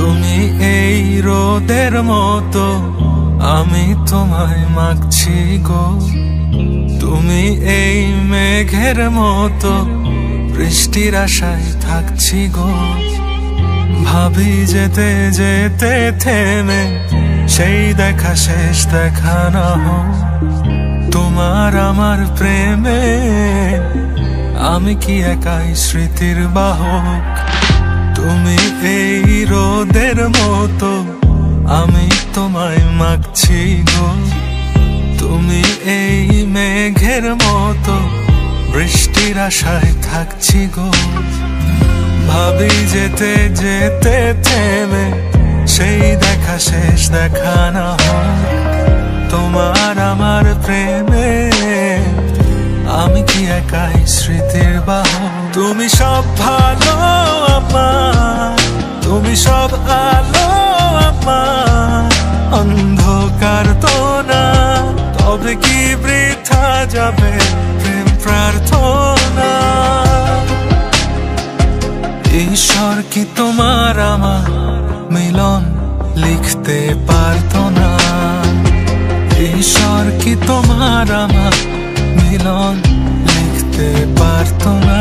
তুমি এই রোদের মতো, আমি তোমায় মাগছি গো। তুমি এই মেঘের মতো, বৃষ্টির আশায় থাকছি গো। ভাবি যেতে যেতে থেমে, সেই দেখা শেষ দেখা না হোক। তোমার আমার প্রেমে আমি কি একাই স্মৃতির বাহক। তুমি এই রোদের মতো, আমি তোমায় মাগছি গো। তুমি এই মেঘের মতো, বৃষ্টির আশায় থাকছি গো। ভাবি যেতে যেতে থেমে, সেই দেখা শেষ দেখা না হোক। তোমার আমার প্রেমে আমি কি একাই স্মৃতির বাহক। তুমি সব ভালো আমার, তুমি সব আলো আমার, অন্ধকার তো না, তবে কি বৃথা যাবে প্রেম প্রার্থনা। ঈশ্বর কি তোমার আমার মিলন লিখতে পারতো না। ঈশ্বর কি তোমার আমার মিলন লিখতে পারতো না।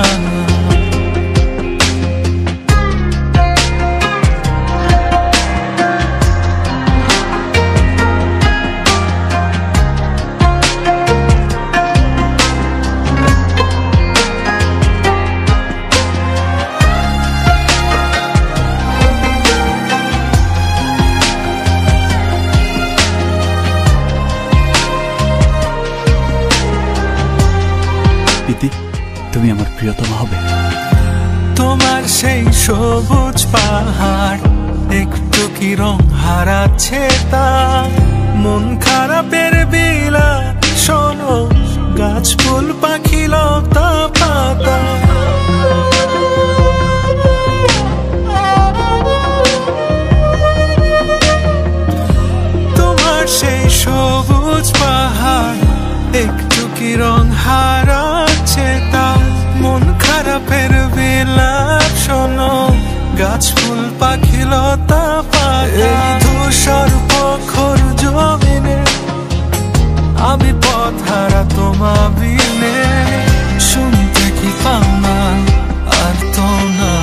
তুমি আমার প্রিয়তম হবে। তোমার সেই সবুজ পাহাড় একটু কি রং হারাচ্ছে তা। মন খারাপের বিলা শোনো, গাছ ফুল পাখি লতা পাতা। তোমার সেই সবুজ পাহাড় একটু কি রং হারাচ্ছে তা। মন খারাপের বিলাপ শোনো, গাছ ফুল পাখি লতা পাতা। ধূসর প্রখর জমিনে আমি পথ হারা তোমা বিনে। শুনতে কি পাও না আর তো না।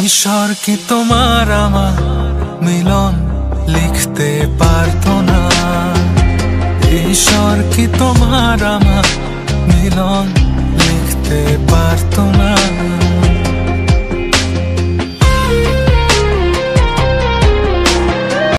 ঈশ্বর কি তোমার আমার মিলন লিখতে পারতো না। ঈশ্বর কি তোমার আমার মিলন লিখতে পারতো না।